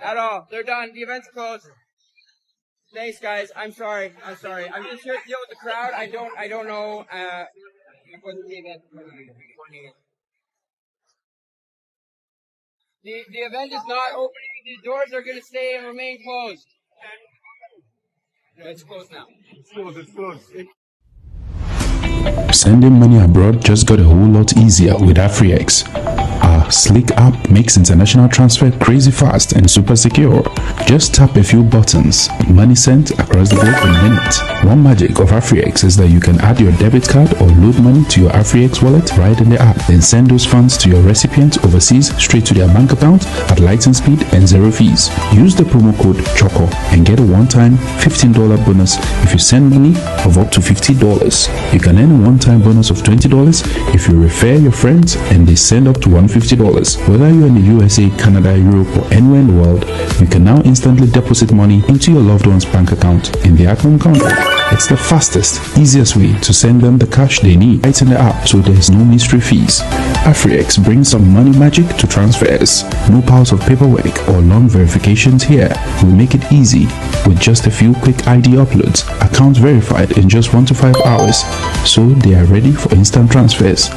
At all. They're done. The event's closed. Thanks, guys. I'm sorry. I'm just here to deal with the crowd. I don't know. What the event. The event is not opening. The doors are going to stay and remain closed. No, it's closed now. It's closed. Sending money abroad just got a whole lot easier with AfriX. Our sleek app makes international transfer crazy fast and super secure. Just tap a few buttons, money sent across the globe in minutes. One magic of AfriX is that you can add your debit card or load money to your AfriX wallet right in the app, then send those funds to your recipient overseas straight to their bank account at lightning speed and zero fees. Use the promo code CHOCO and get a one-time $15 bonus if you send money of up to $50. You can earn a one-time bonus of $20 if you refer your friends and they send up to $150. Whether you're in the USA, Canada, Europe, or anywhere in the world, you can now instantly deposit money into your loved one's bank account in their home country. It's the fastest, easiest way to send them the cash they need right in the app, so there's no mystery fees. AfriX brings some money magic to transfers. No piles of paperwork or long verifications here. We make it easy with just a few quick ID uploads. Accounts verified in just 1 to 5 hours, so they are ready for instant transfers.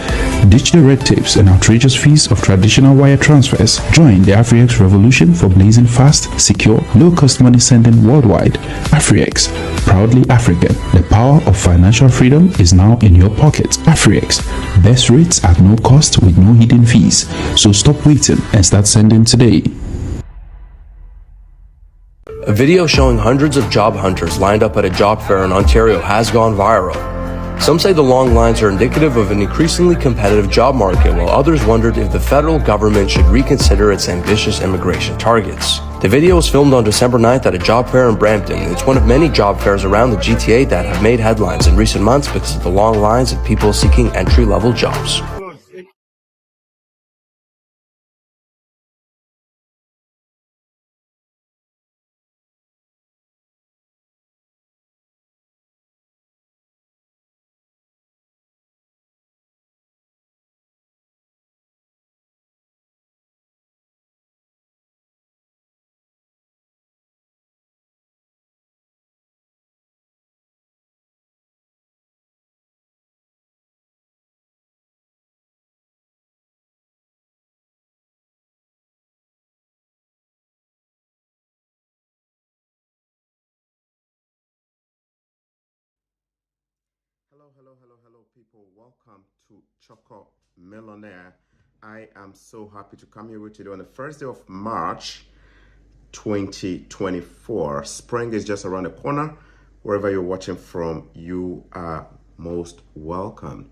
Ditch the red tapes and outrageous fees of traditional wire transfers. Join the AfriX revolution for blazing fast, secure, low-cost money sending worldwide. AfriX, proudly African. The power of financial freedom is now in your pocket. AfriX, best rates at no cost with no hidden fees. So stop waiting and start sending today. A video showing hundreds of job hunters lined up at a job fair in Ontario has gone viral. Some say the long lines are indicative of an increasingly competitive job market, while others wondered if the federal government should reconsider its ambitious immigration targets. The video was filmed on December 9th at a job fair in Brampton. It's one of many job fairs around the GTA that have made headlines in recent months because of the long lines of people seeking entry-level jobs. Hello, people. Welcome to Choco Millionaire. I am so happy to come here with you today on the first day of March 2024. Spring is just around the corner. Wherever you're watching from, you are most welcome.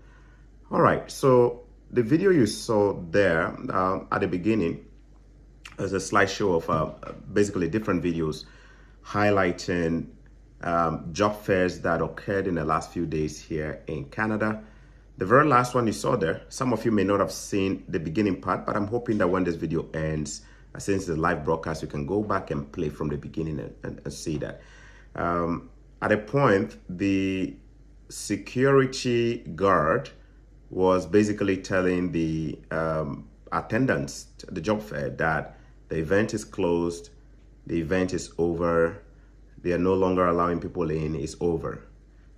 All right, so the video you saw there at the beginning is a slideshow of basically different videos highlighting job fairs that occurred in the last few days here in Canada. The very last one you saw there, some of you may not have seen the beginning part, but I'm hoping that when this video ends, since it's a live broadcast, you can go back and play from the beginning and see that. At a point, the security guard was basically telling the attendants at the job fair that the event is closed, the event is over, they are no longer allowing people in, it's over,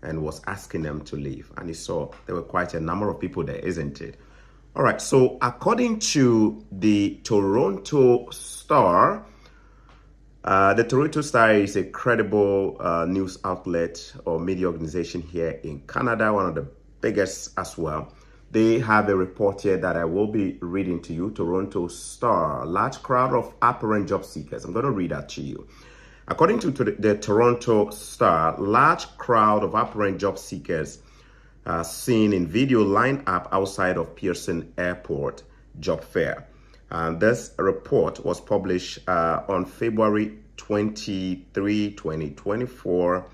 and was asking them to leave. And you saw there were quite a number of people there, isn't it? All right, so according to the Toronto Star, the Toronto Star is a credible news outlet or media organization here in Canada, one of the biggest as well. They have a report here that I will be reading to you. Toronto Star, large crowd of apparent job seekers. I'm going to read that to you. According to the Toronto Star, large crowd of apparent job seekers seen in video line up outside of Pearson Airport job fair. And this report was published on February 23, 2024.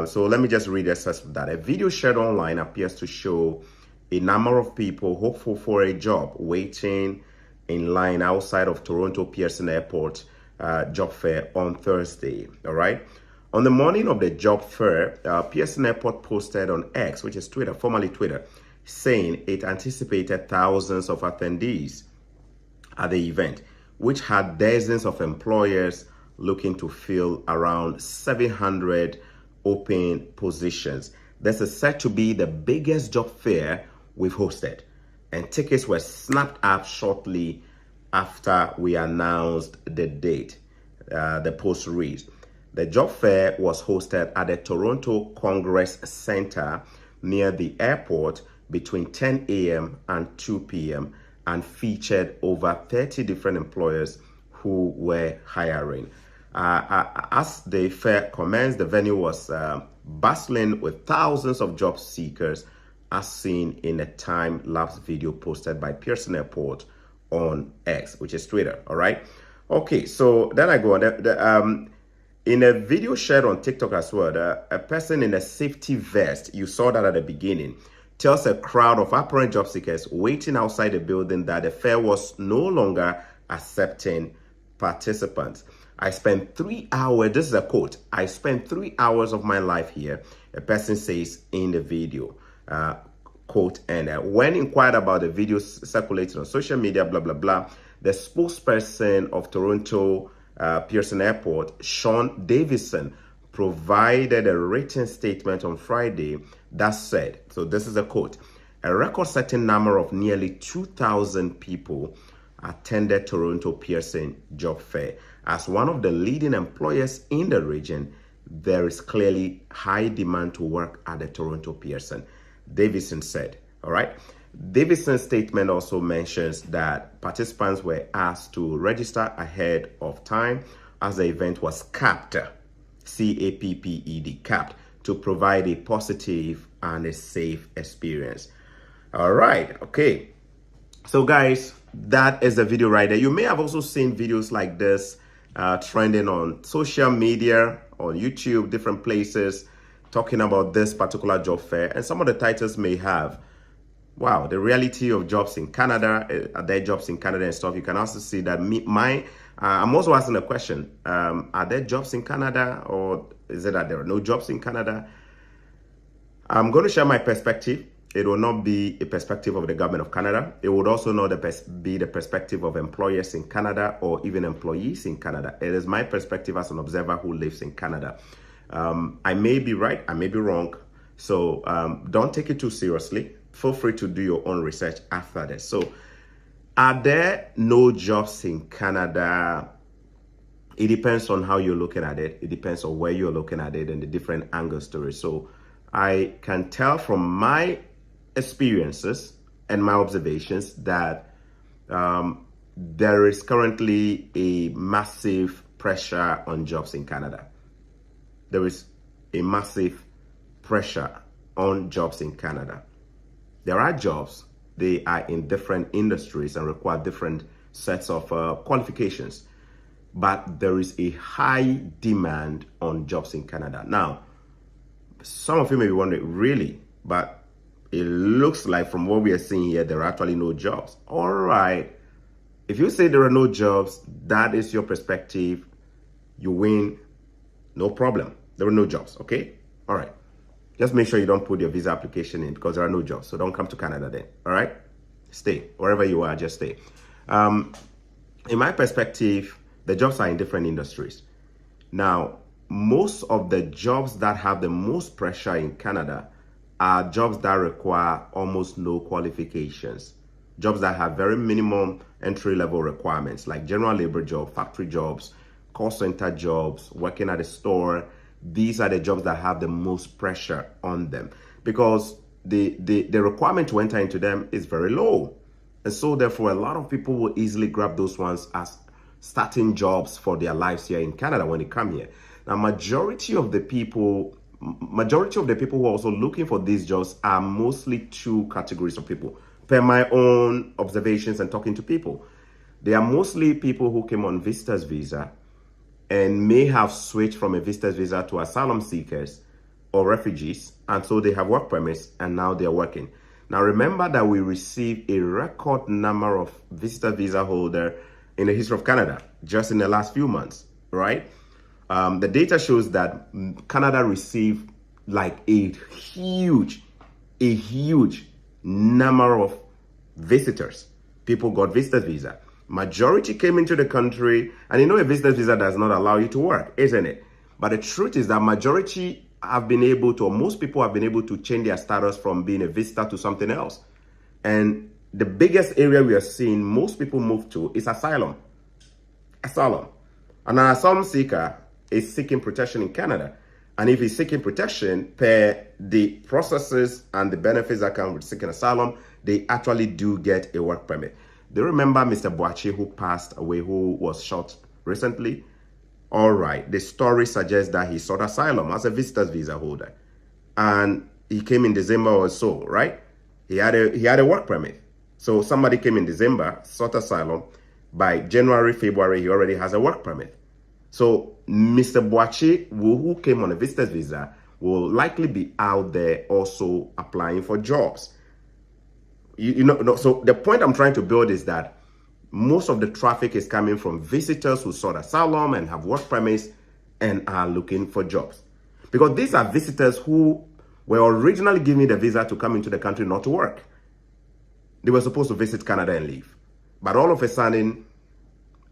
So let me just read the essence of that. A video shared online appears to show a number of people hopeful for a job waiting in line outside of Toronto Pearson Airport job fair on Thursday. All right. On the morning of the job fair, Pearson Airport posted on X, which is Twitter, formerly Twitter, saying it anticipated thousands of attendees at the event, which had dozens of employers looking to fill around 700 open positions. This is said to be the biggest job fair we've hosted, and tickets were snapped up shortly after we announced the date. The post reads, the job fair was hosted at the Toronto Congress Centre near the airport between 10 a.m. and 2 p.m. and featured over 30 different employers who were hiring. As the fair commenced, the venue was bustling with thousands of job seekers, as seen in a time-lapse video posted by Pearson Airport on X, which is Twitter. All right. Okay, so then I go on. In a video shared on TikTok as well, a person in a safety vest, you saw that at the beginning, tells a crowd of apparent job seekers waiting outside the building that the fair was no longer accepting participants. I spent 3 hours, this is a quote, I spent 3 hours of my life here, a person says in the video. Quote, and when inquired about the video circulated on social media, blah, blah, blah, the spokesperson of Toronto Pearson Airport, Sean Davison, provided a written statement on Friday that said, so this is a quote, a record-setting number of nearly 2,000 people attended Toronto Pearson Job Fair. As one of the leading employers in the region, there is clearly high demand to work at the Toronto Pearson, Davison said. All right. Davison's statement also mentions that participants were asked to register ahead of time as the event was capped, C-A-P-P-E-D, capped, to provide a positive and a safe experience. All right. Okay. So guys, that is the video right there. You may have also seen videos like this trending on social media, on YouTube, different places, talking about this particular job fair. And some of the titles may have, wow, the reality of jobs in Canada, are there jobs in Canada and stuff. You can also see that I'm also asking a question, are there jobs in Canada, or is it that there are no jobs in Canada? I'm going to share my perspective. It will not be a perspective of the government of Canada. It would also not be the perspective of employers in Canada or even employees in Canada. It is my perspective as an observer who lives in Canada. I may be right, I may be wrong. So don't take it too seriously. Feel free to do your own research after this. So are there no jobs in Canada? It depends on how you're looking at it. It depends on where you're looking at it and the different angles to it. So I can tell from my experiences and my observations that there is currently a massive pressure on jobs in Canada. There is a massive pressure on jobs in Canada. There are jobs, they are in different industries and require different sets of qualifications, but there is a high demand on jobs in Canada. Now, some of you may be wondering, really? But it looks like from what we are seeing here, there are actually no jobs. All right. If you say there are no jobs, that is your perspective. You win. No problem. There are no jobs. Okay. All right. Just make sure you don't put your visa application in because there are no jobs. So don't come to Canada then. All right. Stay wherever you are. Just stay. In my perspective, the jobs are in different industries. Now, most of the jobs that have the most pressure in Canada are jobs that require almost no qualifications. Jobs that have very minimum entry-level requirements, like general labor job, factory jobs, call center jobs, working at a store. These are the jobs that have the most pressure on them because the requirement to enter into them is very low. And so therefore, a lot of people will easily grab those ones as starting jobs for their lives here in Canada when they come here. Now, majority of the people who are also looking for these jobs are mostly two categories of people, per my own observations and talking to people. They are mostly people who came on visitor's visa and may have switched from a visitor's visa to asylum seekers or refugees, and so they have work permits and now they're working. Now, remember that we received a record number of visitor visa holders in the history of Canada just in the last few months, right? The data shows that Canada received like a huge number of visitors. People got visitor visa. Majority came into the country, and you know a visitor's visa does not allow you to work, isn't it? But the truth is that majority have been able to, or most people have been able to change their status from being a visitor to something else. And the biggest area we are seeing most people move to is asylum. Asylum. And an asylum seeker is seeking protection in Canada. And if he's seeking protection, per the processes and the benefits that come with seeking asylum, they actually do get a work permit. Do you remember Mr. Boachi who passed away, who was shot recently? All right, the story suggests that he sought asylum as a visitor's visa holder. And he came in December or so, right? He had a work permit. So somebody came in December, sought asylum. By January, February, he already has a work permit. So Mr. Boachi, who came on a visitor's visa, will likely be out there also applying for jobs. So the point I'm trying to build is that most of the traffic is coming from visitors who sought asylum and have work permits and are looking for jobs. Because these are visitors who were originally given the visa to come into the country not to work. They were supposed to visit Canada and leave. But all of a sudden,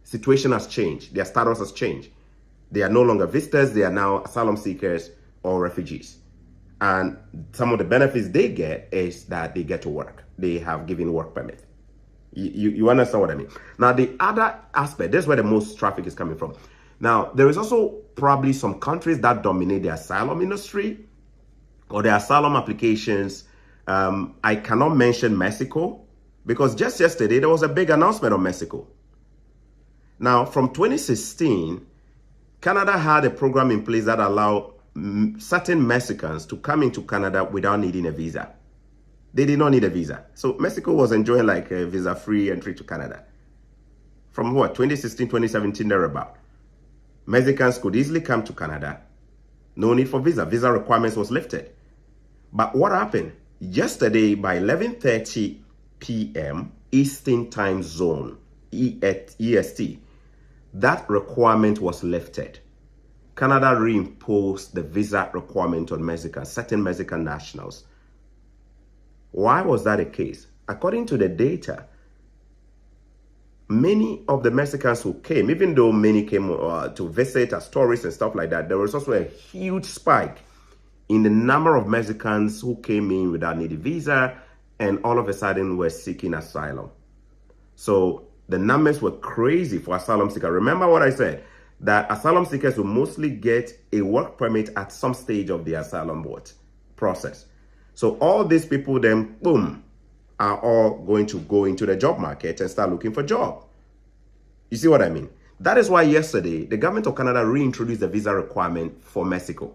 situation has changed. Their status has changed. They are no longer visitors. They are now asylum seekers or refugees. And some of the benefits they get is that they get to work. They have given work permit. You understand what I mean? Now, the other aspect, this is where the most traffic is coming from. Now, there is also probably some countries that dominate the asylum industry or the asylum applications. I cannot mention Mexico because just yesterday, there was a big announcement on Mexico. Now, from 2016, Canada had a program in place that allowed certain Mexicans to come into Canada without needing a visa. They did not need a visa. So Mexico was enjoying like a visa-free entry to Canada. From 2016, 2017, thereabout. Mexicans could easily come to Canada. No need for visa. Visa requirements was lifted. But what happened? Yesterday by 11:30 p.m. Eastern Time Zone, EST, that requirement was lifted. Canada reimposed the visa requirement on Mexicans, certain Mexican nationals. Why was that the case? According to the data, many of the Mexicans who came, even though many came to visit as tourists and stuff like that, there was also a huge spike in the number of Mexicans who came in without needing visa and all of a sudden were seeking asylum. So the numbers were crazy for asylum seekers. Remember what I said, that asylum seekers will mostly get a work permit at some stage of the asylum process. So all these people then, boom, are all going to go into the job market and start looking for jobs. You see what I mean? That is why yesterday, the government of Canada reintroduced the visa requirement for Mexico.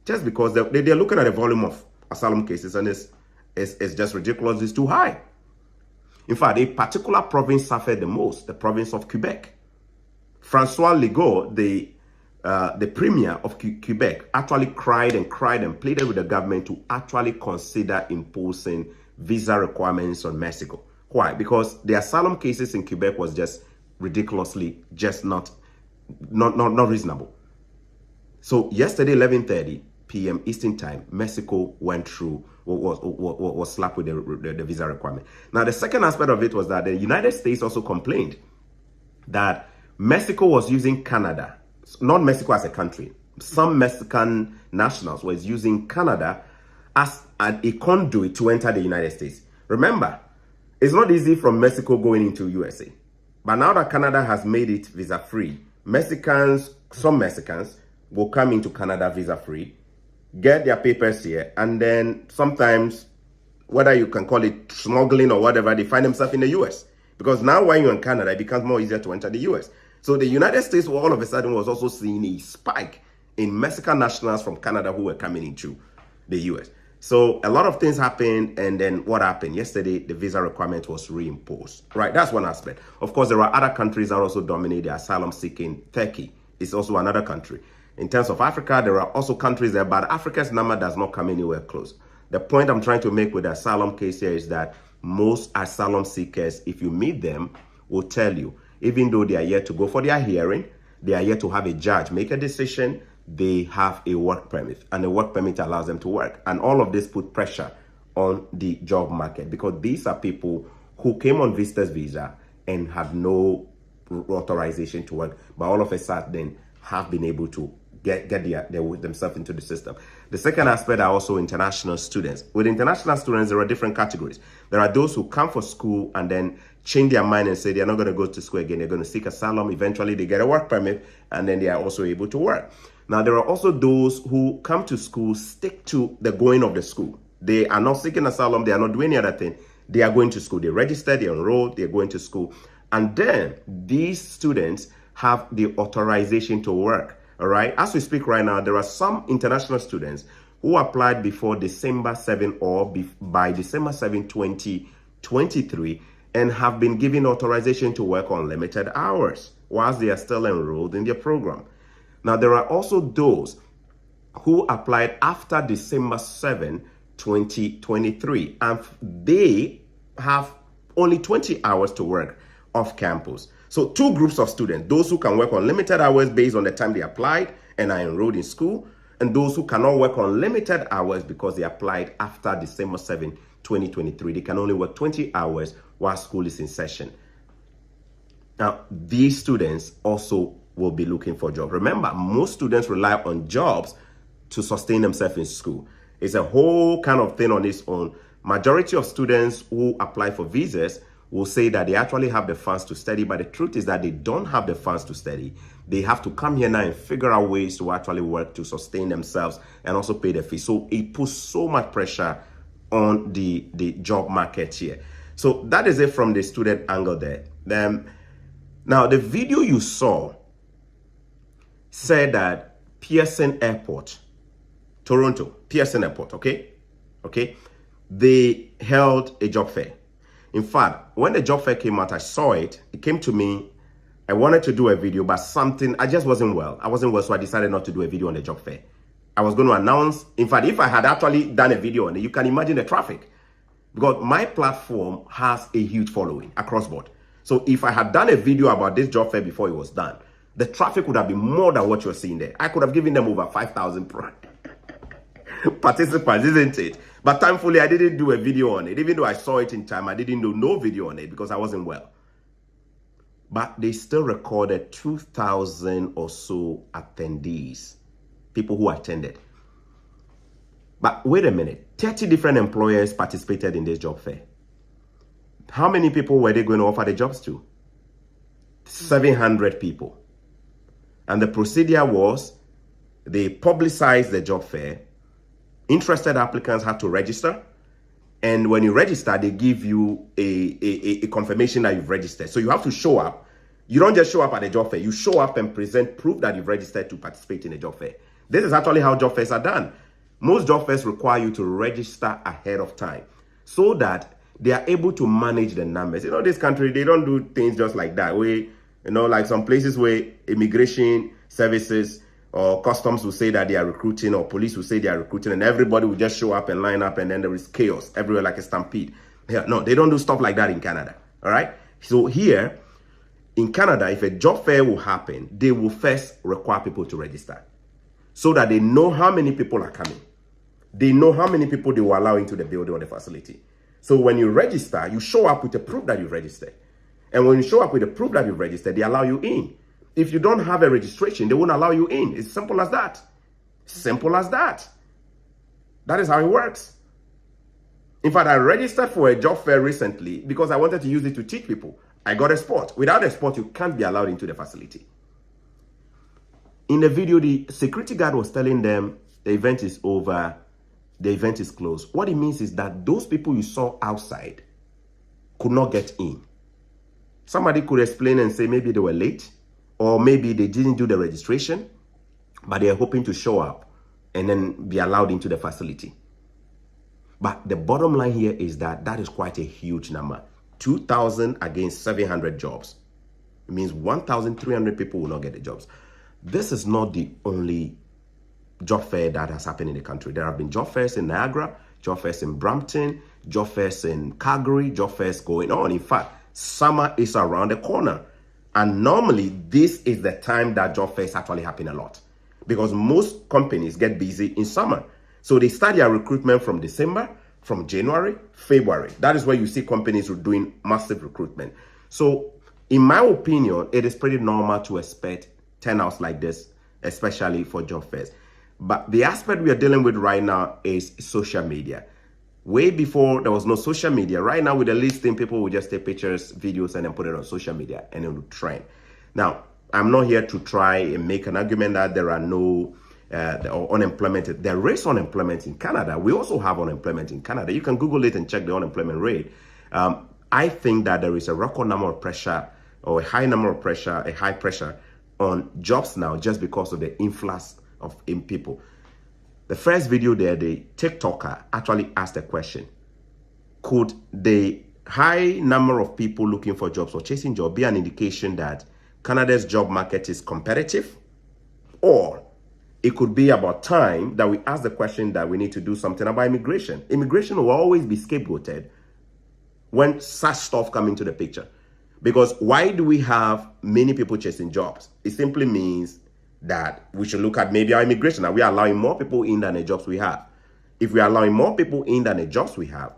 Just because they're looking at the volume of asylum cases and it's just ridiculous, it's too high. In fact, a particular province suffered the most, the province of Quebec. Francois Legault, the premier of Quebec, actually cried and pleaded with the government to actually consider imposing visa requirements on Mexico. Why? Because the asylum cases in Quebec was just ridiculously just not reasonable. So yesterday, 11:30 p.m. Eastern Time, Mexico went through, was slapped with the visa requirement. Now, the second aspect of it was that the United States also complained that Mexico was using Canada, not Mexico as a country. Some Mexican nationals was using Canada as a conduit to enter the United States. Remember, it's not easy from Mexico going into USA. But now that Canada has made it visa-free, some Mexicans will come into Canada visa-free, get their papers here, and then sometimes, whether you can call it smuggling or whatever, they find themselves in the US. Because now when you're in Canada, it becomes more easier to enter the US. So the United States all of a sudden was also seeing a spike in Mexican nationals from Canada who were coming into the US. So a lot of things happened, and then what happened? Yesterday, the visa requirement was reimposed. Right, that's one aspect. Of course, there are other countries that also dominate the asylum seeking. Turkey is also another country. In terms of Africa, there are also countries there, but Africa's number does not come anywhere close. The point I'm trying to make with the asylum case here is that most asylum seekers, if you meet them, will tell you, even though they are yet to go for their hearing, they are yet to have a judge make a decision, they have a work permit, and the work permit allows them to work. And all of this put pressure on the job market because these are people who came on visitor's visa and had no authorization to work, but all of a sudden have been able to get themselves into the system. The second aspect are also international students. With international students, there are different categories. There are those who come for school and then change their mind and say they're not going to go to school again. They're going to seek asylum. Eventually, they get a work permit, and then they are also able to work. Now, there are also those who come to school, stick to the going of the school. They are not seeking asylum. They are not doing any other thing. They are going to school. They register, they enroll, they're going to school. And then these students have the authorization to work. All right. As we speak right now, there are some international students who applied before December 7 or by December 7, 2023, and have been given authorization to work on limited hours whilst they are still enrolled in their program. Now, there are also those who applied after December 7, 2023, and they have only 20 hours to work off campus. So two groups of students, those who can work on limited hours based on the time they applied and are enrolled in school, and those who cannot work on limited hours because they applied after December 7, 2023. They can only work 20 hours while school is in session. Now, these students also will be looking for a job. Remember, most students rely on jobs to sustain themselves in school. It's a whole kind of thing on its own. Majority of students who apply for visas will say that they actually have the funds to study, but the truth is that they don't have the funds to study. They have to come here now and figure out ways to actually work to sustain themselves and also pay the fee. So it puts so much pressure on the job market here. So that is it from the student angle there. Now, the video you saw said that Pearson Airport, Toronto, Pearson Airport, okay, they held a job fair. In fact, when the job fair came out, I saw it. It came to me. I wanted to do a video, but I just wasn't well. I wasn't well, so I decided not to do a video on the job fair. I was going to announce. In fact, if I had actually done a video on it, you can imagine the traffic. Because my platform has a huge following across board. So if I had done a video about this job fair before it was done, the traffic would have been more than what you're seeing there. I could have given them over 5,000 participants, isn't it? But thankfully, I didn't do a video on it. Even though I saw it in time, I didn't do no video on it because I wasn't well. But they still recorded 2,000 or so attendees, people who attended. But wait a minute, 30 different employers participated in this job fair. How many people were they going to offer the jobs to? 700 people. And the procedure was they publicized the job fair. Interested applicants had to register. And when you register, they give you a confirmation that you've registered. So you have to show up. You don't just show up at the job fair. You show up and present proof that you've registered to participate in the job fair. This is actually how job fairs are done. Most job fairs require you to register ahead of time so that they are able to manage the numbers. You know, this country, they don't do things just like that. Like some places where immigration services or customs will say that they are recruiting, or police will say they are recruiting, and everybody will just show up and line up, and then there is chaos everywhere like a stampede. Yeah, no, they don't do stuff like that in Canada. All right. So here in Canada, if a job fair will happen, they will first require people to register so that they know how many people are coming. They know how many people they will allow into the building or the facility. So when you register, you show up with a proof that you've registered. And when you show up with a proof that you've registered, they allow you in. If you don't have a registration, they won't allow you in. It's simple as that. Simple as that. That is how it works. In fact, I registered for a job fair recently because I wanted to use it to teach people. I got a spot. Without a spot, you can't be allowed into the facility. In the video, the security guard was telling them the event is over, the event is closed. What it means is that those people you saw outside could not get in. Somebody could explain and say maybe they were late, or maybe they didn't do the registration, but they're hoping to show up and then be allowed into the facility. But the bottom line here is that that is quite a huge number. 2,000 against 700 jobs. It means 1,300 people will not get the jobs. This is not the only job fair that has happened in the country. There have been job fairs in Niagara, job fairs in Brampton, job fairs in Calgary, job fairs going on. In fact, summer is around the corner. And normally, this is the time that job fairs actually happen a lot, because most companies get busy in summer. So they start their recruitment from December, from January, February. That is where you see companies doing massive recruitment. So in my opinion, it is pretty normal to expect turnouts like this, especially for job fairs. But the aspect we are dealing with right now is social media. Way before there was no social media, right now with the listing, people will just take pictures, videos, and then put it on social media and it will trend. Now, I'm not here to try and make an argument that there are no unemployment. There is unemployment in Canada. We also have unemployment in Canada. You can Google it and check the unemployment rate. I think that there is a record number of pressure, or a high pressure on jobs now just because of the influx of people. The first video there, the TikToker actually asked a question. Could the high number of people looking for jobs or chasing jobs be an indication that Canada's job market is competitive? Or it could be about time that we ask the question that we need to do something about immigration. Immigration will always be scapegoated when such stuff come into the picture. Because why do we have many people chasing jobs? It simply means that we should look at maybe our immigration. Are we allowing more people in than the jobs we have? If we are allowing more people in than the jobs we have,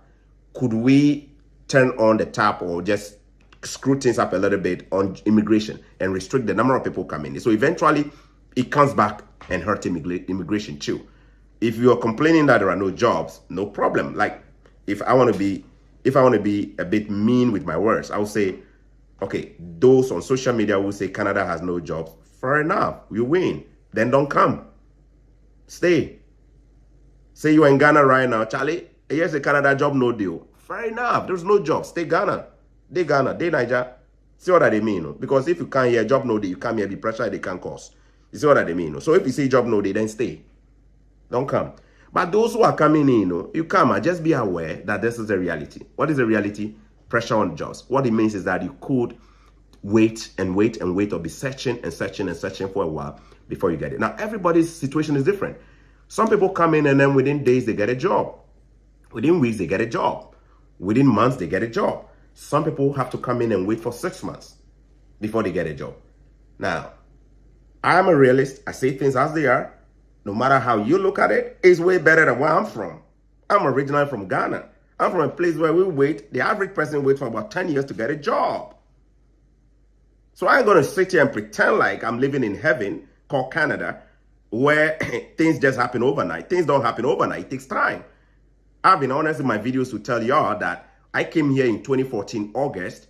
could we turn on the tap or just screw things up a little bit on immigration and restrict the number of people coming in? So eventually it comes back and hurt immigration too. If you are complaining that there are no jobs, no problem. Like if I want to be a bit mean with my words, I will say, okay, those on social media will say Canada has no jobs. Fair enough, you win. Then don't come. Stay. Say you're in Ghana right now, Charlie. Here's a Canada job, no deal. Fair enough, there's no job. Stay Ghana. They Ghana, they Niger. See what I mean? Because if you can't hear job no day, you come here, the pressure they can cause. You see what I mean? So if you see job no day, then stay. Don't come. But those who are coming in, you come and just be aware that this is a reality. What is the reality? Pressure on jobs. What it means is that you could wait and wait and wait, or be searching and searching and searching for a while before you get it. Now, everybody's situation is different. Some people come in and then within days they get a job. Within weeks they get a job. Within months they get a job. Some people have to come in and wait for 6 months before they get a job. Now, I am a realist. I say things as they are. No matter how you look at it, it's way better than where I'm from. I'm originally from Ghana. I'm from a place where the average person waits for about 10 years to get a job. So I ain't going to sit here and pretend like I'm living in heaven called Canada, where things just happen overnight. Things don't happen overnight. It takes time. I've been honest in my videos to tell y'all that I came here in 2014, August.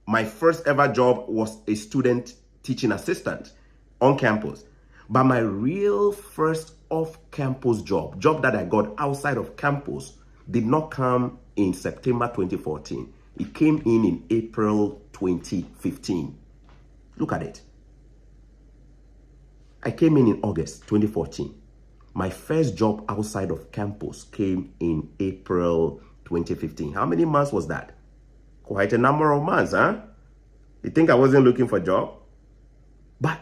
My first ever job was a student teaching assistant on campus. But my real first off-campus job that I got outside of campus, did not come in September 2014. It came in April 2015. Look at it. I came in August 2014. My first job outside of campus came in April 2015. How many months was that? Quite a number of months, huh? You think I wasn't looking for a job? But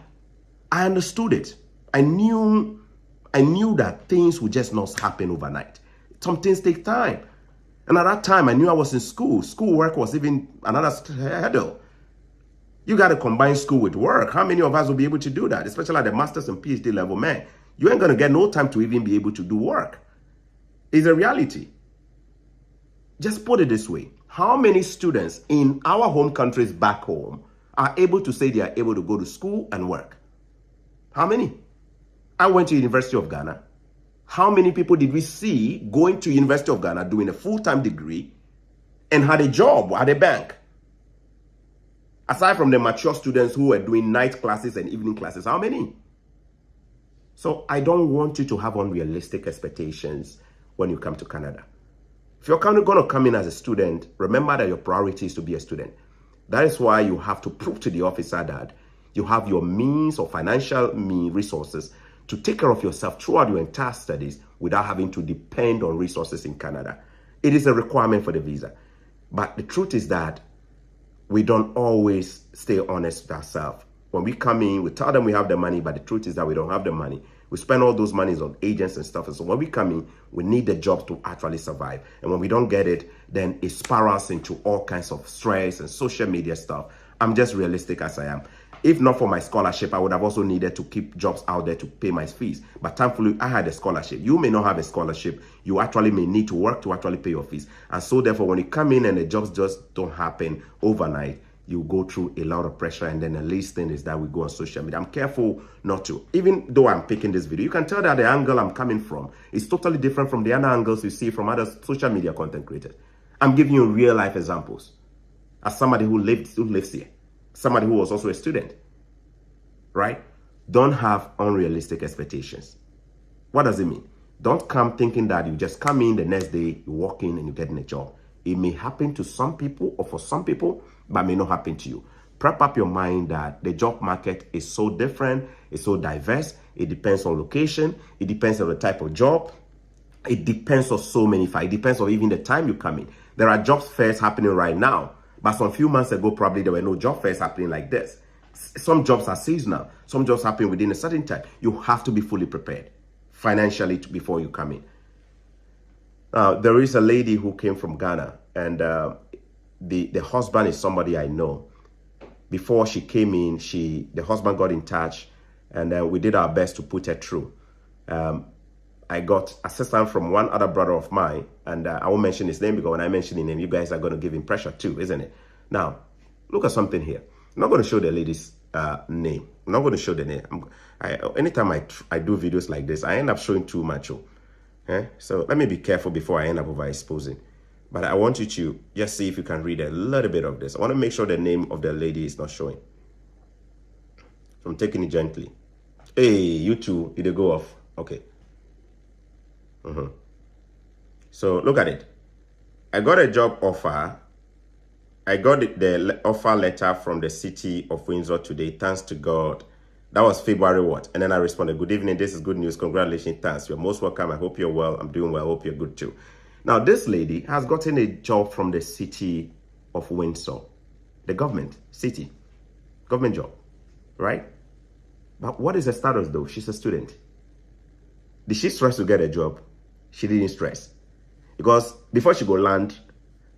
I understood it. I knew that things would just not happen overnight. Some things take time. And at that time, I knew I was in school. Schoolwork was even another hurdle. You got to combine school with work. How many of us will be able to do that? Especially at the master's and PhD level, man. You ain't going to get no time to even be able to do work. It's a reality. Just put it this way. How many students in our home countries back home are able to say they are able to go to school and work? How many? I went to University of Ghana. How many people did we see going to University of Ghana doing a full-time degree and had a job at a bank? Aside from the mature students who were doing night classes and evening classes, how many? So I don't want you to have unrealistic expectations when you come to Canada. If you're going to come in as a student, remember that your priority is to be a student. That is why you have to prove to the officer that you have your means or financial resources to take care of yourself throughout your entire studies without having to depend on resources in Canada. It is a requirement for the visa. But the truth is that we don't always stay honest with ourselves. When we come in, we tell them we have the money, but the truth is that we don't have the money. We spend all those monies on agents and stuff. And so when we come in, we need the jobs to actually survive. And when we don't get it, then it spirals into all kinds of stress and social media stuff. I'm just realistic as I am. If not for my scholarship, I would have also needed to keep jobs out there to pay my fees. But thankfully, I had a scholarship. You may not have a scholarship. You actually may need to work to actually pay your fees. And so therefore, when you come in and the jobs just don't happen overnight, you go through a lot of pressure, and then the least thing is that we go on social media. I'm careful not to. Even though I'm picking this video, you can tell that the angle I'm coming from is totally different from the other angles you see from other social media content creators. I'm giving you real life examples as somebody who lives here, somebody who was also a student, right? Don't have unrealistic expectations. What does it mean? Don't come thinking that you just come in the next day, you walk in and you're getting a job. It may happen to some people or for some people, but may not happen to you. Prep up your mind that the job market is so different, it's so diverse. It depends on location. It depends on the type of job. It depends on so many factors. It depends on even the time you come in. There are job fairs happening right now, but some few months ago, probably there were no job fairs happening like this. Some jobs are seasonal. Some jobs happen within a certain time. You have to be fully prepared financially before you come in. There is a lady who came from Ghana, and the husband is somebody I know. Before she came in, the husband got in touch, and we did our best to put her through. I got assistance from one other brother of mine, and I won't mention his name because when I mention his name, you guys are going to give him pressure too, isn't it? Now, look at something here. I'm not going to show the lady's name. I'm not going to show the name. Anytime I do videos like this, I end up showing too much. So let me be careful before I end up overexposing. But I want you to just see if you can read a little bit of this. I want to make sure the name of the lady is not showing. So I'm taking it gently. Hey, you two, did it go off? Okay. So look at it. I got a job offer. I got the offer letter from the city of Windsor today. Thanks to God. That was February what? And then I responded, good evening. This is good news. Congratulations. Thanks. You're most welcome. I hope you're well. I'm doing well. I hope you're good too. Now, this lady has gotten a job from the city of Windsor. The government, city, government job, right? But what is her status though? She's a student. Did she stress to get a job? She didn't stress. Because before she go land,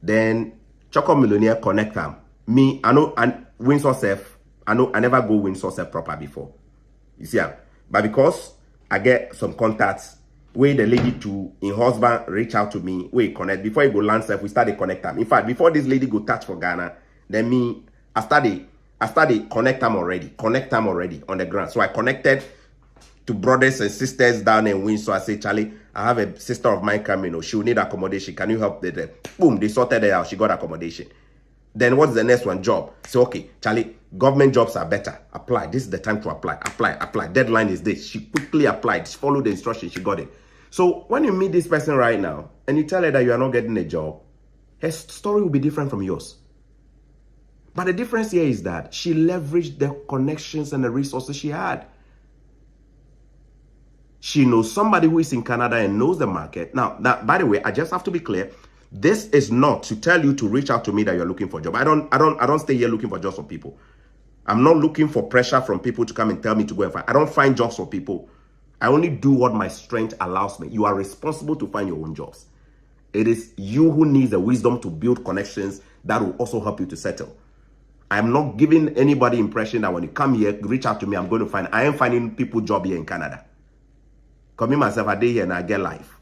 then Choco Millionaire connect them. Me, I know, and Windsor self, I know I never go Windsor self proper before. You see, but because I get some contacts, where the lady to in husband reach out to me, we connect. Before you go land self, we started connect them. In fact, before this lady go touch for Ghana, then me, I started connect them already on the ground. So I connected to brothers and sisters down in Windsor. I say, Charlie, I have a sister of mine coming. She will need accommodation. Can you help them? Boom, they sorted it out. She got accommodation. Then what's the next one? Job. So, okay, Charlie, government jobs are better. Apply. This is the time to apply. Apply. Deadline is this. She quickly applied. She followed the instructions. She got it. So when you meet this person right now and you tell her that you are not getting a job, her story will be different from yours. But the difference here is that she leveraged the connections and the resources she had. She knows somebody who is in Canada and knows the market. Now, that, by the way, I just have to be clear. This is not to tell you to reach out to me that you're looking for a job. I don't stay here looking for jobs for people. I'm not looking for pressure from people to come and tell me to go and find. I don't find jobs for people. I only do what my strength allows me. You are responsible to find your own jobs. It is you who needs the wisdom to build connections that will also help you to settle. I'm not giving anybody impression that when you come here, reach out to me, I'm going to find. I am finding people job here in Canada. Coming myself a day here and I get life.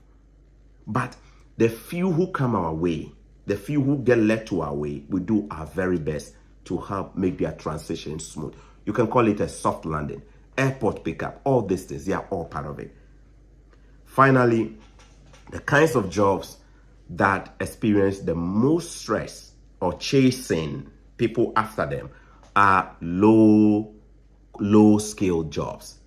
But the few who come our way, the few who get led to our way, we do our very best to help make their transition smooth. You can call it a soft landing, airport pickup, all these things, they are all part of it. Finally, the kinds of jobs that experience the most stress or chasing people after them are low skilled jobs.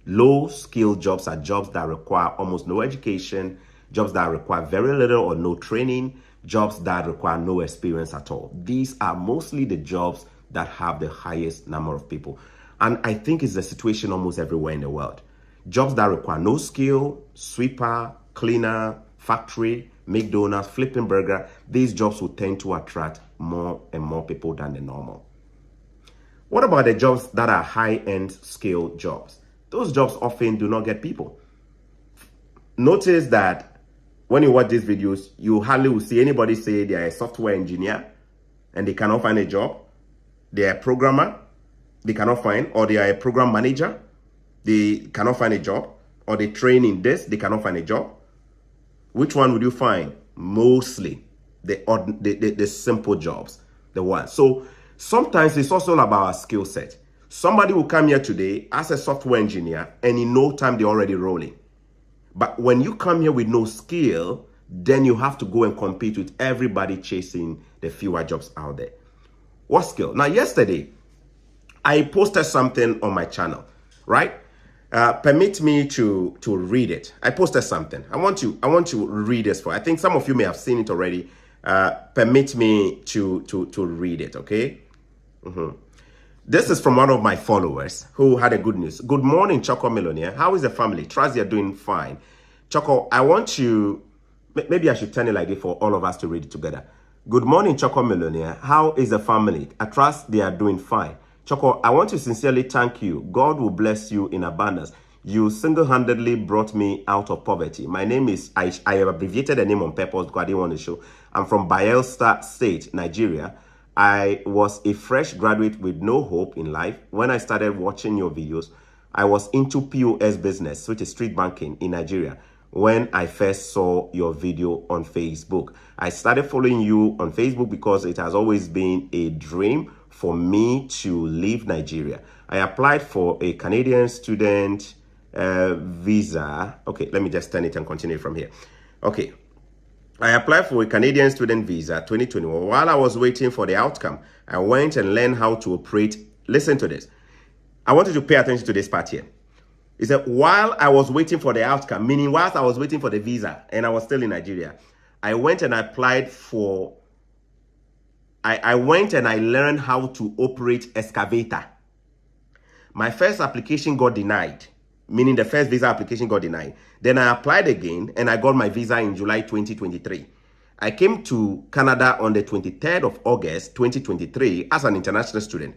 Low skilled jobs are jobs that require almost no education, jobs that require very little or no training, jobs that require no experience at all. These are mostly the jobs that have the highest number of people. And I think it's the situation almost everywhere in the world. Jobs that require no skill, sweeper, cleaner, factory, McDonald's, flipping burger, these jobs will tend to attract more and more people than the normal. What about the jobs that are high-end skilled jobs? Those jobs often do not get people. Notice that when you watch these videos, you hardly will see anybody say they are a software engineer and they cannot find a job. They are a programmer, they cannot find, or they are a program manager, they cannot find a job, or they train in this, they cannot find a job. Which one would you find? Mostly the simple jobs, the ones. So Sometimes it's also about our skill set. Somebody will come here today as a software engineer, and in no time they're already rolling. But when you come here with no skill, then you have to go and compete with everybody chasing the fewer jobs out there. What skill? Now, yesterday, I posted something on my channel, right? Permit me to read it. I posted something. I want to read this for. I think some of you may have seen it already. Permit me to read it, okay? This is from one of my followers who had a good news. Good morning, Choco Millionaire. How is the family? Trust you're doing fine. Choco, I want you, maybe I should turn it like this for all of us to read it together. Good morning, Choco Millionaire. How is the family? I trust they are doing fine. Choco, I want to sincerely thank you. God will bless you in abundance. You single-handedly brought me out of poverty. My name is, I have abbreviated the name on purpose because I didn't want to show. I'm from Bayelsa State, Nigeria. I was a fresh graduate with no hope in life. When I started watching your videos, I was into POS business, which is street banking in Nigeria, when I first saw your video on Facebook. I started following you on Facebook because it has always been a dream for me to leave Nigeria. I applied for a Canadian student visa. Okay, let me just turn it and continue from here. Okay. I applied for a Canadian student visa 2021. While I was waiting for the outcome, I went and learned how to operate. Listen to this. I want you to pay attention to this part here. It said, while I was waiting for the outcome, meaning whilst I was waiting for the visa and I was still in Nigeria, I went and I applied for, I went and I learned how to operate excavator. My first application got denied, meaning the first visa application got denied. Then I applied again and I got my visa in July 2023. I came to Canada on the 23rd of August 2023 as an international student.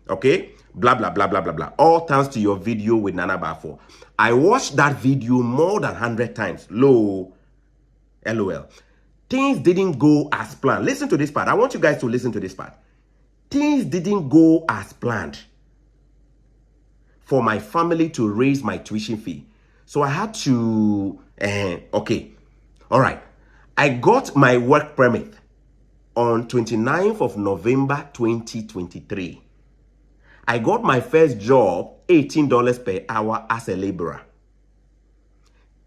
Okay, blah, blah, blah, blah, blah, blah. All thanks to your video with Nana Bafo. I watched that video more than 100 times. LOL. Things didn't go as planned. Listen to this part. I want you guys to listen to this part. Things didn't go as planned for my family to raise my tuition fee. So I had to, okay, all right. I got my work permit on 29th of November 2023. I got my first job, $18 per hour as a laborer.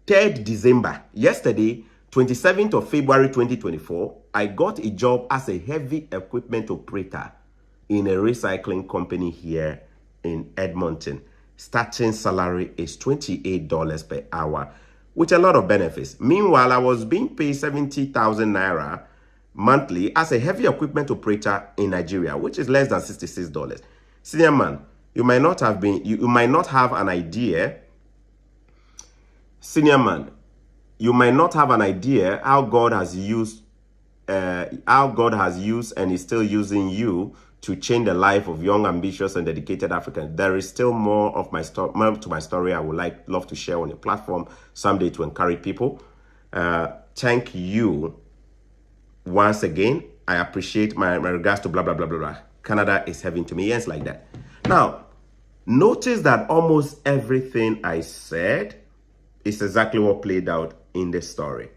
3rd December, yesterday, 27th of February 2024, I got a job as a heavy equipment operator in a recycling company here in Edmonton. Starting salary is $28 per hour with a lot of benefits. Meanwhile, I was being paid 70,000 Naira monthly as a heavy equipment operator in Nigeria, which is less than $66. Senior man, you might not have been, you might not have an idea. Senior man, you might not have an idea how God has used and is still using you to change the life of young, ambitious, and dedicated Africans. There is still more of my story I would love to share on your platform someday to encourage people. Thank you once again. I appreciate my regards to blah, blah, blah, blah, blah. Canada is heaven to me. Yes, like that. Now, notice that almost everything I said is exactly what played out in the story.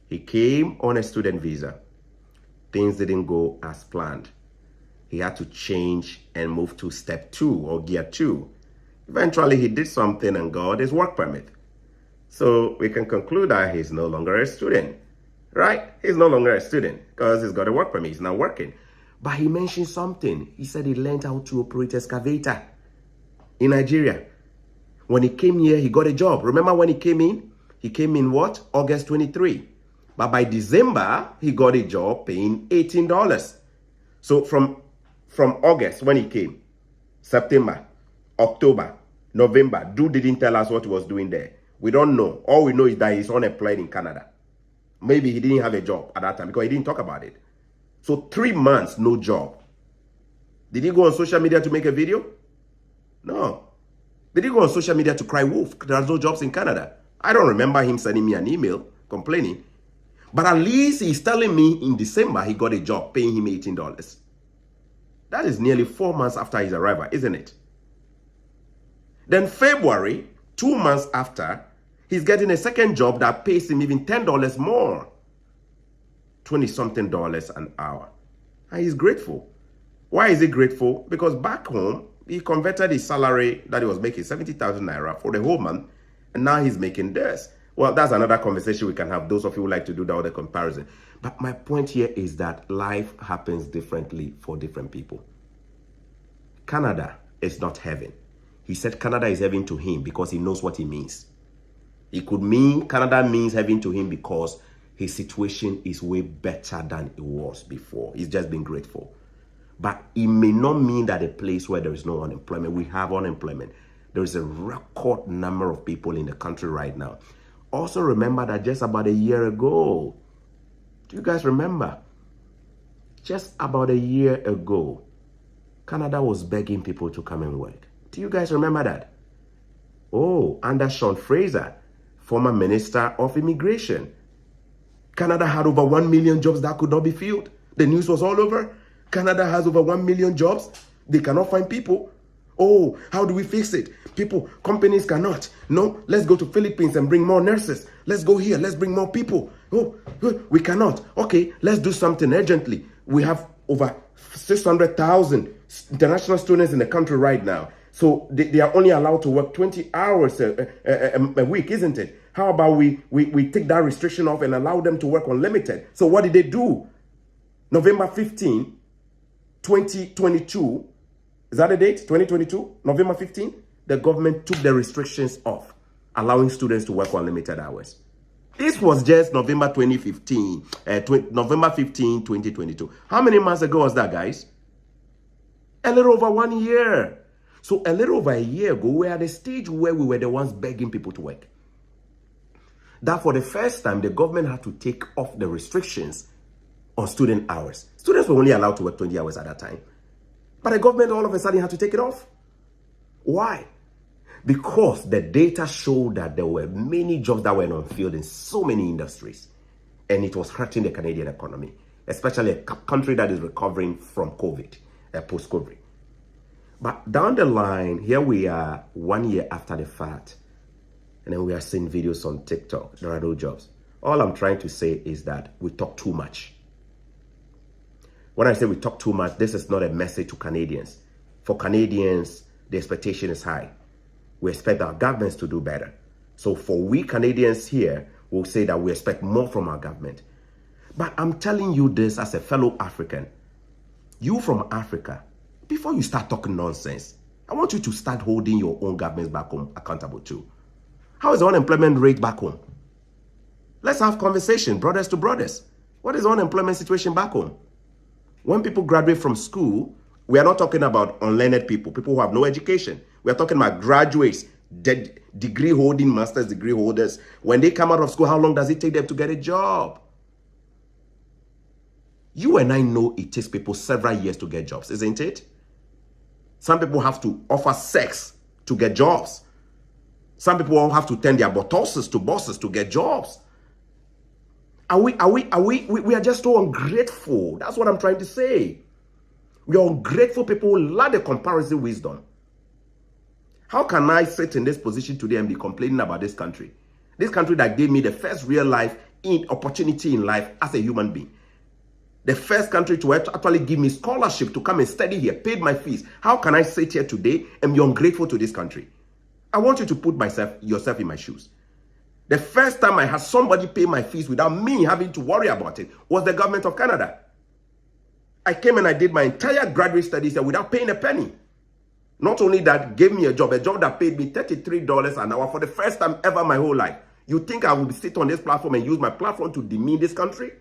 He came on a student visa. Things didn't go as planned. He had to change and move to step 2 or gear 2. Eventually, he did something and got his work permit. So we can conclude that he's no longer a student, right? He's no longer a student because he's got a work permit. He's not working. But he mentioned something. He said he learned how to operate excavator in Nigeria. When he came here, he got a job. Remember when he came in? He came in what? August 23. But by December, he got a job paying $18. So from August when he came, September, October, November, dude didn't tell us what he was doing there. We don't know. All we know is that he's unemployed in Canada. Maybe he didn't have a job at that time because he didn't talk about it. So 3 months, no job. Did he go on social media to make a video? No. Did he go on social media to cry wolf? There's no jobs in Canada. I don't remember him sending me an email complaining. But at least he's telling me in December he got a job paying him $18. That is nearly 4 months after his arrival, isn't it? Then February, 2 months after, he's getting a second job that pays him even $10 more. $20-something an hour. And he's grateful. Why is he grateful? Because back home, he converted his salary that he was making, 70,000 naira for the whole month, and now he's making this. Well, that's another conversation we can have. Those of you who like to do the other comparison. But my point here is that life happens differently for different people. Canada is not heaven. He said Canada is heaven to him because he knows what he means. It could mean Canada means heaven to him because his situation is way better than it was before. He's just been grateful. But it may not mean that a place where there is no unemployment, we have unemployment. There is a record number of people in the country right now. Also remember that just about a year ago, do you guys remember? Just about a year ago, Canada was begging people to come and work. Do you guys remember that? Oh, under Sean Fraser, former Minister of Immigration. Canada had over 1 million jobs that could not be filled. The news was all over. Canada has over 1 million jobs. They cannot find people. Oh, how do we fix it? Companies cannot. No, let's go to Philippines and bring more nurses. Let's go here. Let's bring more people. Oh, we cannot. Okay, let's do something urgently. We have over 600,000 international students in the country right now. So they are only allowed to work 20 hours a week, isn't it? How about we take that restriction off and allow them to work unlimited? So what did they do? November 15, 2022, is that the date? 2022? November 15? The government took the restrictions off, allowing students to work unlimited hours. This was just November 2015, November 15, 2022. How many months ago was that, guys? A little over 1 year. So a little over a year ago, we were at a stage where we were the ones begging people to work. That for the first time, the government had to take off the restrictions on student hours. Students were only allowed to work 20 hours at that time. But the government all of a sudden had to take it off. Why? Because the data showed that there were many jobs that were not filled in so many industries. And it was hurting the Canadian economy, especially a country that is recovering from COVID, post-COVID. But down the line, here we are 1 year after the fact. And then we are seeing videos on TikTok. There are no jobs. All I'm trying to say is that we talk too much. When I say we talk too much, this is not a message to Canadians. For Canadians, the expectation is high. We expect our governments to do better. So for we Canadians here, we'll say that we expect more from our government. But I'm telling you this as a fellow African. You from Africa, before you start talking nonsense, I want you to start holding your own governments back home accountable too. How is the unemployment rate back home? Let's have conversation, brothers to brothers. What is the unemployment situation back home? When people graduate from school, we are not talking about unlearned people, people who have no education. We are talking about graduates, degree holding, master's degree holders. When they come out of school, how long does it take them to get a job? You and I know it takes people several years to get jobs, isn't it? Some people have to offer sex to get jobs. Some people all have to turn their bosses to get jobs. We are just so ungrateful. That's what I'm trying to say. We are ungrateful people who lack the comparison wisdom. How can I sit in this position today and be complaining about this country? This country that gave me the first real life opportunity in life as a human being. The first country to actually give me scholarship to come and study here, paid my fees. How can I sit here today and be ungrateful to this country? I want you to put yourself in my shoes. The first time I had somebody pay my fees without me having to worry about it was the government of Canada. I came and I did my entire graduate studies here without paying a penny. Not only that, gave me a job that paid me $33 an hour for the first time ever my whole life. You think I will sit on this platform and use my platform to demean this country?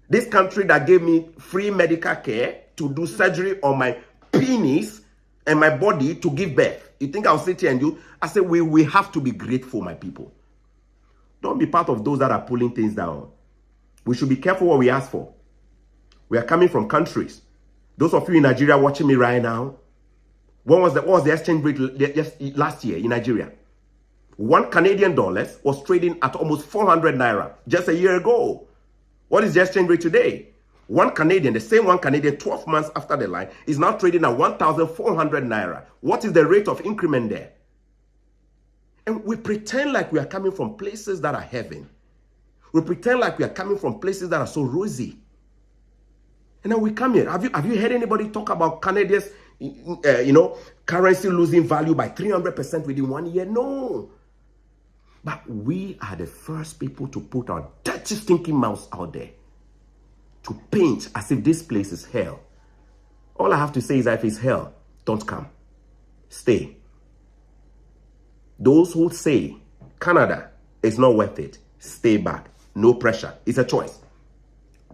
This country that gave me free medical care to do surgery on my penis and my body to give birth. You think I'll sit here and do? I say we have to be grateful, my people. Don't be part of those that are pulling things down. We should be careful what we ask for. We are coming from countries. Those of you in Nigeria watching me right now, what was the exchange rate last year in Nigeria? 1 Canadian dollar was trading at almost 400 naira just a year ago. What is the exchange rate today? 1 Canadian, the same 1 Canadian 12 months after the line is now trading at 1,400 naira. What is the rate of increment there? And we pretend like we are coming from places that are heaven. We pretend like we are coming from places that are so rosy. And then we come here. Have you heard anybody talk about Canadians, currency losing value by 300% within 1 year? No. But we are the first people to put our dirty, stinking mouths out there to paint as if this place is hell. All I have to say is that if it's hell, don't come. Stay. Those who say Canada is not worth it, stay back. No pressure. It's a choice.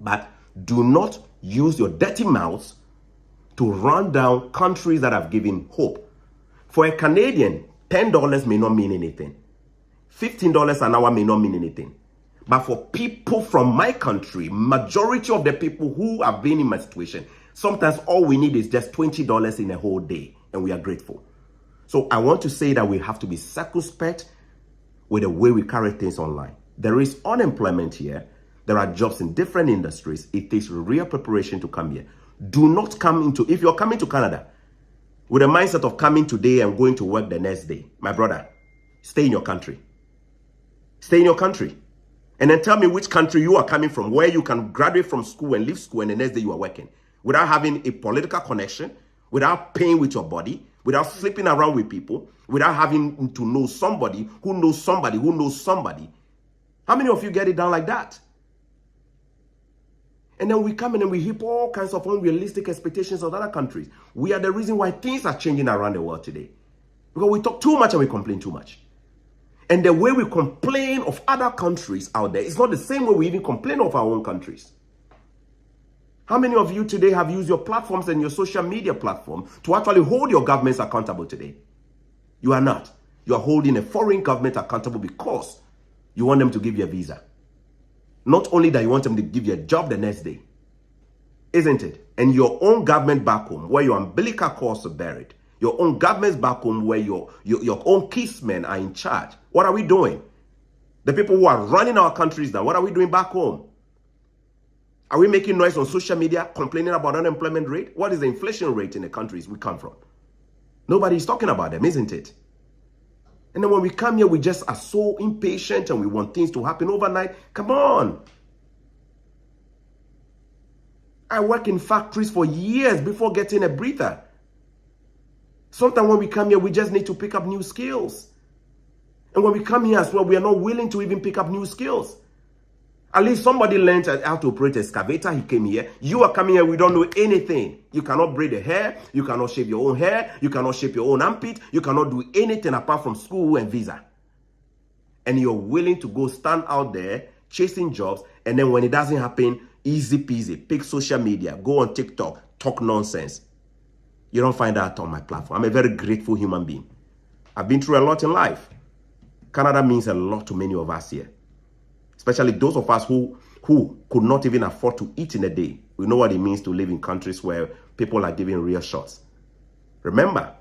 But do not use your dirty mouths to run down countries that have given hope. For a Canadian, $10 may not mean anything. $15 an hour may not mean anything. But for people from my country, majority of the people who have been in my situation, sometimes all we need is just $20 in a whole day, and we are grateful. So I want to say that we have to be circumspect with the way we carry things online. There is unemployment here. There are jobs in different industries. It takes real preparation to come here. Do not come into, if you're coming to Canada with a mindset of coming today and going to work the next day, my brother, stay in your country. Stay in your country. And then tell me which country you are coming from, where you can graduate from school and leave school and the next day you are working without having a political connection, without paying with your body, without sleeping around with people, without having to know somebody who knows somebody who knows somebody. How many of you get it done like that? And then we come in and we heap all kinds of unrealistic expectations of other countries. We are the reason why things are changing around the world today. Because we talk too much and we complain too much. And the way we complain of other countries out there is not the same way we even complain of our own countries. How many of you today have used your platforms and your social media platform to actually hold your governments accountable today? You are not. You are holding a foreign government accountable because you want them to give you a visa. Not only that, you want them to give you a job the next day. Isn't it? And your own government back home, where your umbilical cords are buried. Your own governments back home, where your own kinsmen are in charge. What are we doing? The people who are running our countries now, what are we doing back home? Are we making noise on social media, complaining about unemployment rate? What is the inflation rate in the countries we come from? Nobody is talking about them, isn't it? And then when we come here, we just are so impatient and we want things to happen overnight. Come on. I work in factories for years before getting a breather. Sometimes when we come here, we just need to pick up new skills. And when we come here as well, we are not willing to even pick up new skills. At least somebody learned how to operate an excavator. He came here. You are coming here. We don't know anything. You cannot braid the hair. You cannot shave your own hair. You cannot shape your own armpit. You cannot do anything apart from school and visa. And you're willing to go stand out there chasing jobs. And then when it doesn't happen, easy peasy. Pick social media. Go on TikTok. Talk nonsense. You don't find that on my platform. I'm a very grateful human being. I've been through a lot in life. Canada means a lot to many of us here. Especially those of us who could not even afford to eat in a day. We know what it means to live in countries where people are giving real shots. Remember,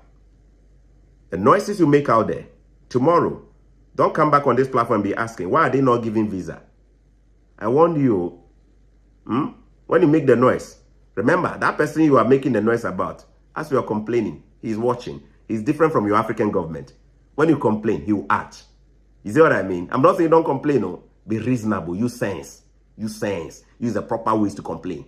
the noises you make out there, tomorrow, don't come back on this platform and be asking, why are they not giving visa? I warned you, when you make the noise, remember, that person you are making the noise about, as you are complaining, he's watching. He's different from your African government. When you complain, he will act. You see what I mean? I'm not saying don't complain, no. Be reasonable. Use sense. Use sense. Use the proper ways to complain.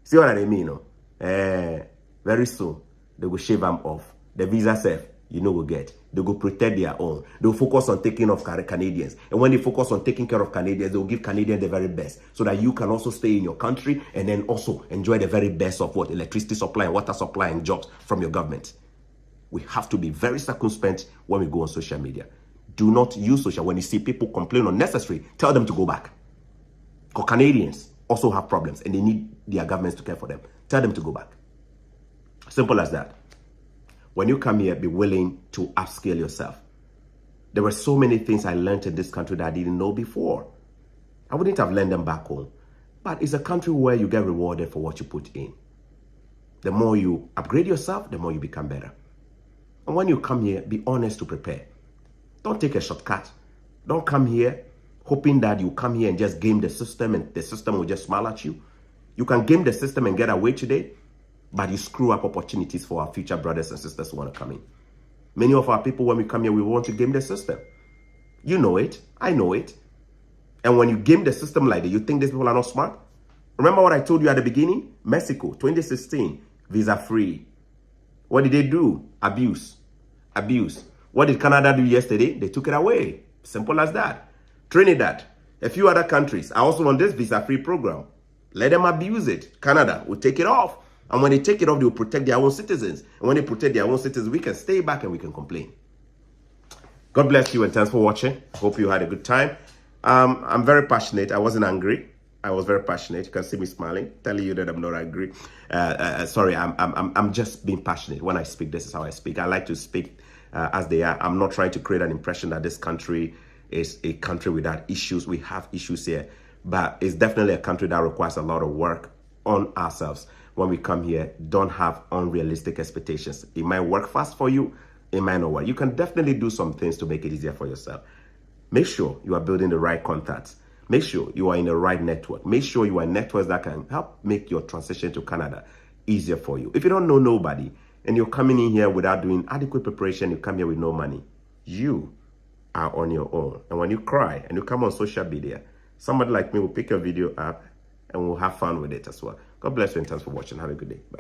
See what I mean? No? Very soon, they will shave them off. The visa self, will get. They will protect their own. They will focus on taking care of Canadians. And when they focus on taking care of Canadians, they will give Canadians the very best. So that you can also stay in your country and then also enjoy the very best of what? Electricity supply and water supply and jobs from your government. We have to be very circumspect when we go on social media. Do not use social. When you see people complain unnecessary, tell them to go back. Because Canadians also have problems and they need their governments to care for them. Tell them to go back. Simple as that. When you come here, be willing to upscale yourself. There were so many things I learned in this country that I didn't know before. I wouldn't have learned them back home. But it's a country where you get rewarded for what you put in. The more you upgrade yourself, the more you become better. And when you come here, be honest to prepare. Don't take a shortcut. Don't come here hoping that you come here and just game the system and the system will just smile at you. You can game the system and get away today, but you screw up opportunities for our future brothers and sisters who want to come in. Many of our people, when we come here, we want to game the system. You know it. I know it. And when you game the system like that, you think these people are not smart? Remember what I told you at the beginning? Mexico, 2016, visa-free. What did they do? Abuse. Abuse. What did Canada do yesterday? They took it away. Simple as that. Trinidad, a few other countries are also on this visa-free program. Let them abuse it. Canada will take it off. And when they take it off, they will protect their own citizens. And when they protect their own citizens, we can stay back and we can complain. God bless you and thanks for watching. Hope you had a good time. I'm very passionate. I wasn't angry. I was very passionate. You can see me smiling, telling you that I'm not angry. Sorry, I'm just being passionate. When I speak, this is how I speak. I like to speak as they are. I'm not trying to create an impression that this country is a country without issues. We have issues here, but it's definitely a country that requires a lot of work on ourselves. When we come here, don't have unrealistic expectations. It might work fast for you. It might not work. You can definitely do some things to make it easier for yourself. Make sure you are building the right contacts. Make sure you are in the right network. Make sure you are in networks that can help make your transition to Canada easier for you. If you don't know nobody and you're coming in here without doing adequate preparation, you come here with no money, you are on your own. And when you cry and you come on social media, somebody like me will pick your video up and we'll have fun with it as well. God bless you and thanks for watching. Have a good day. Bye.